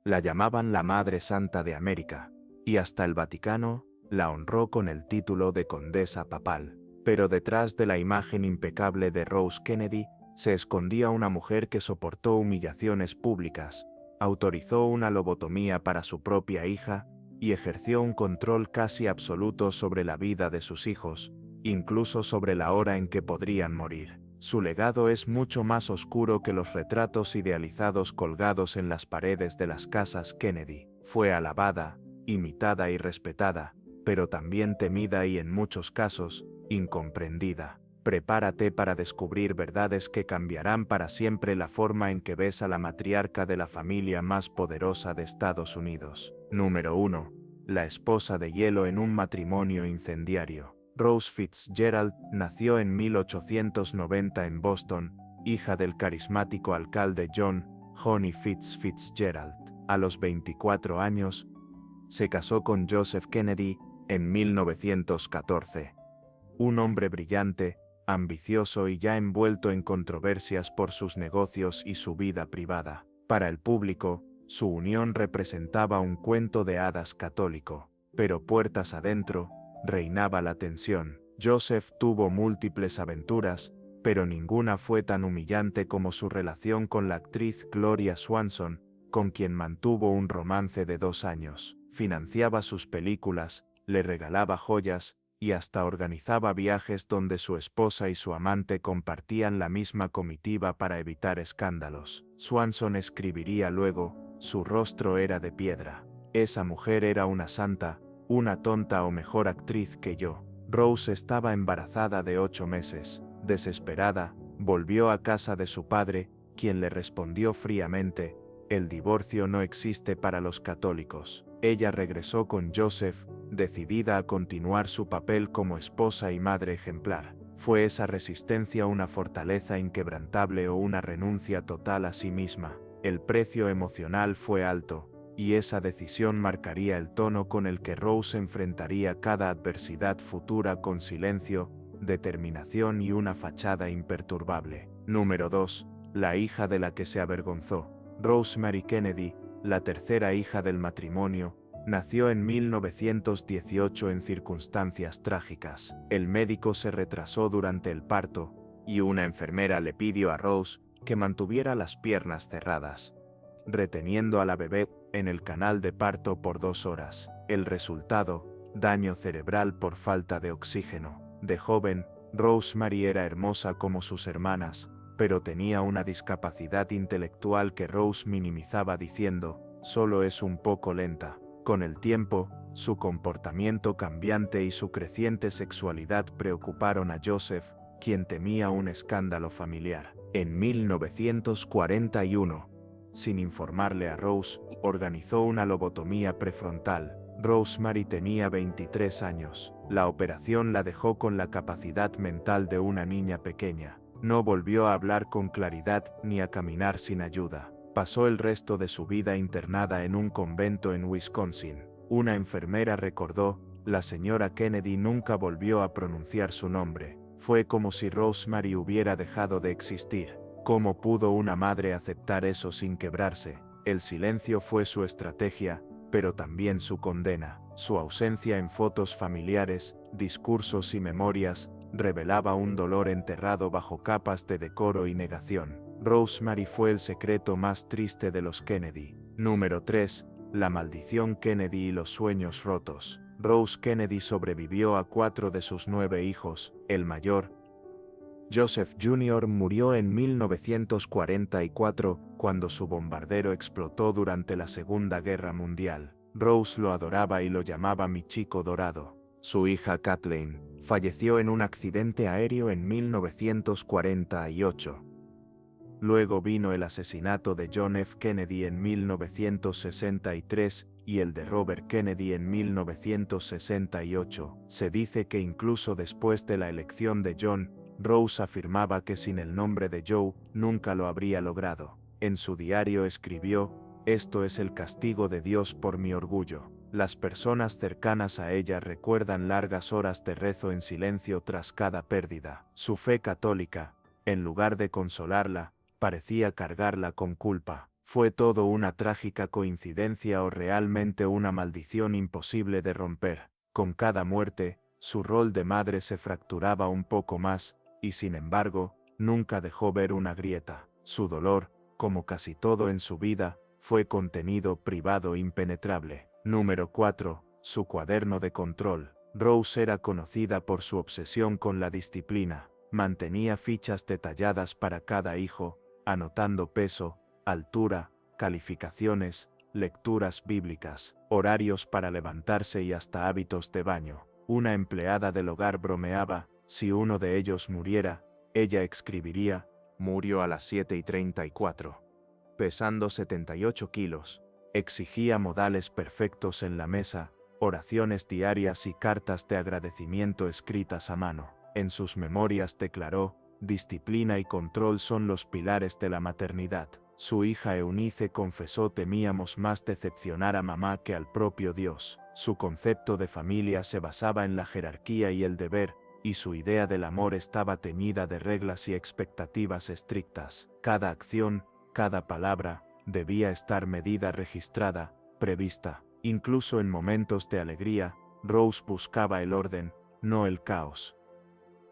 La llamaban la Madre Santa de América, y hasta el Vaticano la honró con el título de condesa papal. Pero detrás de la imagen impecable de Rose Kennedy se escondía una mujer que soportó humillaciones públicas, autorizó una lobotomía para su propia hija y ejerció un control casi absoluto sobre la vida de sus hijos, incluso sobre la hora en que podrían morir. Su legado es mucho más oscuro que los retratos idealizados colgados en las paredes de las casas Kennedy. Fue alabada, imitada y respetada, pero también temida y en muchos casos, incomprendida. Prepárate para descubrir verdades que cambiarán para siempre la forma en que ves a la matriarca de la familia más poderosa de Estados Unidos. Número 1. La esposa de hielo en un matrimonio incendiario. Rose Fitzgerald nació en 1890 en Boston, hija del carismático alcalde John Honey Fitzgerald. A los 24 años, se casó con Joseph Kennedy en 1914. Un hombre brillante, ambicioso y ya envuelto en controversias por sus negocios y su vida privada. Para el público, su unión representaba un cuento de hadas católico, pero puertas adentro, reinaba la tensión. Joseph tuvo múltiples aventuras, pero ninguna fue tan humillante como su relación con la actriz Gloria Swanson, con quien mantuvo un romance de 2 años. Financiaba sus películas, le regalaba joyas, y hasta organizaba viajes donde su esposa y su amante compartían la misma comitiva para evitar escándalos. Swanson escribiría luego: su rostro era de piedra. Esa mujer era una santa, una tonta o mejor actriz que yo. Rose estaba embarazada de 8 meses. Desesperada, volvió a casa de su padre, quien le respondió fríamente: el divorcio no existe para los católicos. Ella regresó con Joseph, decidida a continuar su papel como esposa y madre ejemplar. ¿Fue esa resistencia una fortaleza inquebrantable o una renuncia total a sí misma? El precio emocional fue alto, y esa decisión marcaría el tono con el que Rose enfrentaría cada adversidad futura con silencio, determinación y una fachada imperturbable. Número 2. La hija de la que se avergonzó. Rosemary Kennedy, la tercera hija del matrimonio, nació en 1918 en circunstancias trágicas. El médico se retrasó durante el parto, y una enfermera le pidió a Rose que mantuviera las piernas cerradas, reteniendo a la bebé en el canal de parto por 2 horas. El resultado: daño cerebral por falta de oxígeno. De joven, Rosemary era hermosa como sus hermanas, pero tenía una discapacidad intelectual que Rose minimizaba diciendo: solo es un poco lenta. Con el tiempo, su comportamiento cambiante y su creciente sexualidad preocuparon a Joseph, quien temía un escándalo familiar. En 1941, sin informarle a Rose, organizó una lobotomía prefrontal. Rosemary tenía 23 años. La operación la dejó con la capacidad mental de una niña pequeña. No volvió a hablar con claridad ni a caminar sin ayuda. Pasó el resto de su vida internada en un convento en Wisconsin. Una enfermera recordó: la señora Kennedy nunca volvió a pronunciar su nombre. Fue como si Rosemary hubiera dejado de existir. ¿Cómo pudo una madre aceptar eso sin quebrarse? El silencio fue su estrategia, pero también su condena. Su ausencia en fotos familiares, discursos y memorias revelaba un dolor enterrado bajo capas de decoro y negación. Rosemary fue el secreto más triste de los Kennedy. Número 3. La maldición Kennedy y los sueños rotos. Rose Kennedy sobrevivió a 4 de sus 9 hijos. El mayor, Joseph Jr., murió en 1944 cuando su bombardero explotó durante la Segunda Guerra Mundial. Rose lo adoraba y lo llamaba mi chico dorado. Su hija Kathleen falleció en un accidente aéreo en 1948. Luego vino el asesinato de John F. Kennedy en 1963 y el de Robert Kennedy en 1968. Se dice que incluso después de la elección de John, Rose afirmaba que sin el nombre de Joe nunca lo habría logrado. En su diario escribió: esto es el castigo de Dios por mi orgullo. Las personas cercanas a ella recuerdan largas horas de rezo en silencio tras cada pérdida. Su fe católica, en lugar de consolarla, parecía cargarla con culpa. ¿Fue todo una trágica coincidencia o realmente una maldición imposible de romper? Con cada muerte, su rol de madre se fracturaba un poco más, y sin embargo, nunca dejó ver una grieta. Su dolor, como casi todo en su vida, fue contenido, privado, impenetrable. Número 4. Su cuaderno de control. Rose era conocida por su obsesión con la disciplina. Mantenía fichas detalladas para cada hijo, anotando peso, altura, calificaciones, lecturas bíblicas, horarios para levantarse y hasta hábitos de baño. Una empleada del hogar bromeaba: si uno de ellos muriera, ella escribiría: murió a las 7:34. Pesando 78 kilos, exigía modales perfectos en la mesa, oraciones diarias y cartas de agradecimiento escritas a mano. En sus memorias declaró: disciplina y control son los pilares de la maternidad. Su hija Eunice confesó: temíamos más decepcionar a mamá que al propio Dios. Su concepto de familia se basaba en la jerarquía y el deber, y su idea del amor estaba teñida de reglas y expectativas estrictas. Cada acción, cada palabra, debía estar medida, registrada, prevista. Incluso en momentos de alegría, Rose buscaba el orden, no el caos.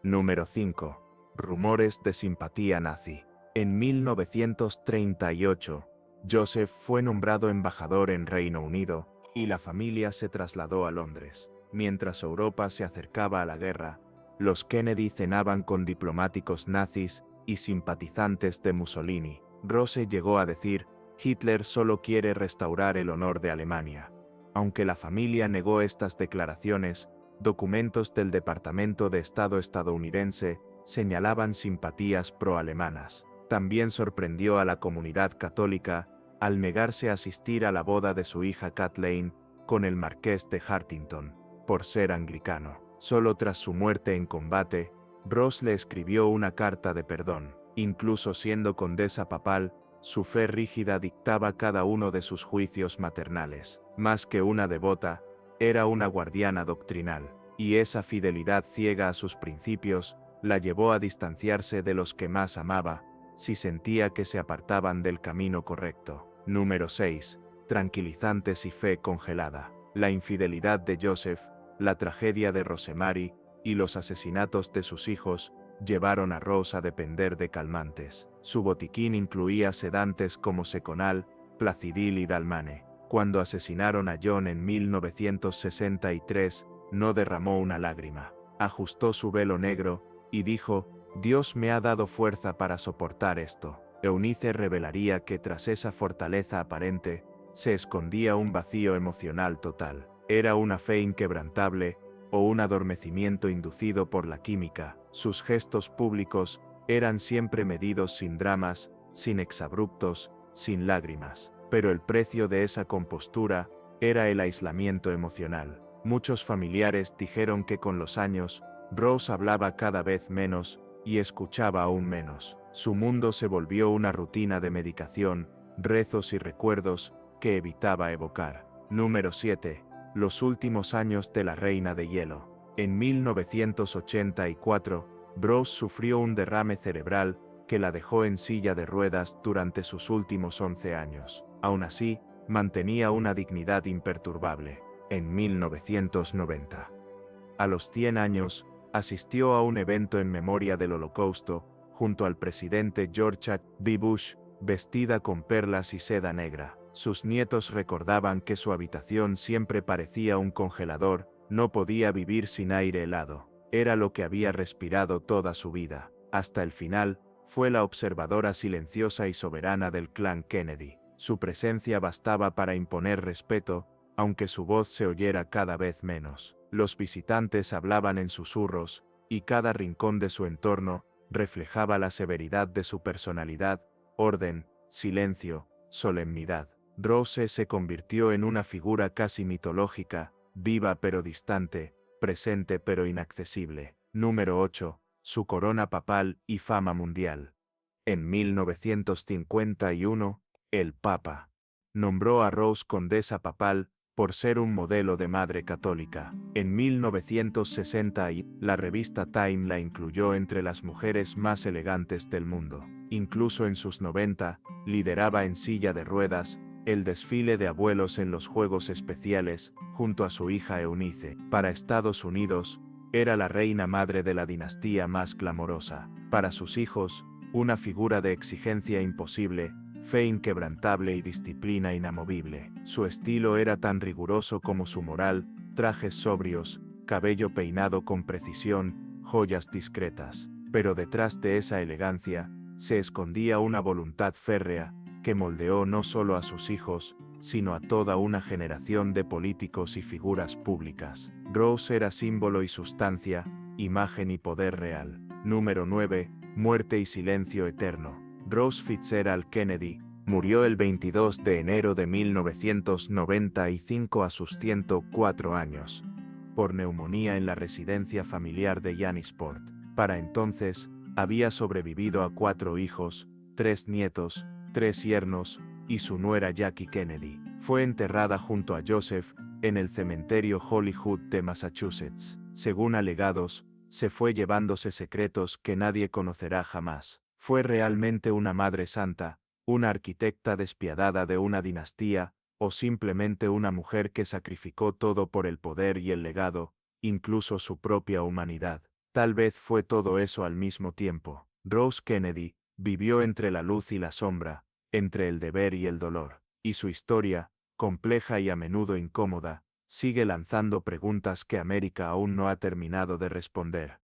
Número 5. Rumores de simpatía nazi. En 1938, Joseph fue nombrado embajador en Reino Unido, y la familia se trasladó a Londres. Mientras Europa se acercaba a la guerra, los Kennedy cenaban con diplomáticos nazis y simpatizantes de Mussolini. Rose llegó a decir: Hitler solo quiere restaurar el honor de Alemania. Aunque la familia negó estas declaraciones, documentos del Departamento de Estado estadounidense señalaban simpatías pro-alemanas. También sorprendió a la comunidad católica al negarse a asistir a la boda de su hija Kathleen con el marqués de Hartington, por ser anglicano. Solo tras su muerte en combate, Rose le escribió una carta de perdón. Incluso siendo condesa papal, su fe rígida dictaba cada uno de sus juicios maternales. Más que una devota, era una guardiana doctrinal, y esa fidelidad ciega a sus principios la llevó a distanciarse de los que más amaba, si sentía que se apartaban del camino correcto. Número 6. Tranquilizantes y fe congelada. La infidelidad de Joseph, la tragedia de Rosemary y los asesinatos de sus hijos llevaron a Rose a depender de calmantes. Su botiquín incluía sedantes como Seconal, Placidil y Dalmane. Cuando asesinaron a John en 1963, no derramó una lágrima. Ajustó su velo negro y dijo: Dios me ha dado fuerza para soportar esto. Eunice revelaría que tras esa fortaleza aparente, se escondía un vacío emocional total. Era una fe inquebrantable o un adormecimiento inducido por la química. Sus gestos públicos eran siempre medidos sin dramas, sin exabruptos, sin lágrimas. Pero el precio de esa compostura era el aislamiento emocional. Muchos familiares dijeron que con los años, Rose hablaba cada vez menos y escuchaba aún menos. Su mundo se volvió una rutina de medicación, rezos y recuerdos que evitaba evocar. Número 7. Los últimos años de la Reina de Hielo. En 1984, Rose sufrió un derrame cerebral que la dejó en silla de ruedas durante sus últimos 11 años. Aún así, mantenía una dignidad imperturbable. En 1990, a los 100 años, asistió a un evento en memoria del Holocausto, junto al presidente George H.W. Bush, vestida con perlas y seda negra. Sus nietos recordaban que su habitación siempre parecía un congelador, no podía vivir sin aire helado. Era lo que había respirado toda su vida. Hasta el final, fue la observadora silenciosa y soberana del clan Kennedy. Su presencia bastaba para imponer respeto, aunque su voz se oyera cada vez menos. Los visitantes hablaban en susurros, y cada rincón de su entorno reflejaba la severidad de su personalidad: orden, silencio, solemnidad. Rose se convirtió en una figura casi mitológica, viva pero distante, presente pero inaccesible. Número 8. Su corona papal y fama mundial. En 1951, el Papa nombró a Rose condesa papal por ser un modelo de madre católica. En 1960, la revista Time la incluyó entre las mujeres más elegantes del mundo. Incluso en sus 90, lideraba en silla de ruedas el desfile de abuelos en los Juegos Especiales, junto a su hija Eunice. Para Estados Unidos, era la reina madre de la dinastía más clamorosa. Para sus hijos, una figura de exigencia imposible, fe inquebrantable y disciplina inamovible. Su estilo era tan riguroso como su moral, trajes sobrios, cabello peinado con precisión, joyas discretas. Pero detrás de esa elegancia, se escondía una voluntad férrea, que moldeó no solo a sus hijos, sino a toda una generación de políticos y figuras públicas. Rose era símbolo y sustancia, imagen y poder real. Número 9. Muerte y silencio eterno. Rose Fitzgerald Kennedy murió el 22 de enero de 1995 a sus 104 años, por neumonía en la residencia familiar de Yannisport. Para entonces, había sobrevivido a 4 hijos, 3 nietos, 3 yernos, y su nuera Jackie Kennedy. Fue enterrada junto a Joseph, en el cementerio Hollywood de Massachusetts. Según alegados, se fue llevándose secretos que nadie conocerá jamás. Fue realmente una madre santa, una arquitecta despiadada de una dinastía, o simplemente una mujer que sacrificó todo por el poder y el legado, incluso su propia humanidad. Tal vez fue todo eso al mismo tiempo. Rose Kennedy vivió entre la luz y la sombra, entre el deber y el dolor, y su historia, compleja y a menudo incómoda, sigue lanzando preguntas que América aún no ha terminado de responder.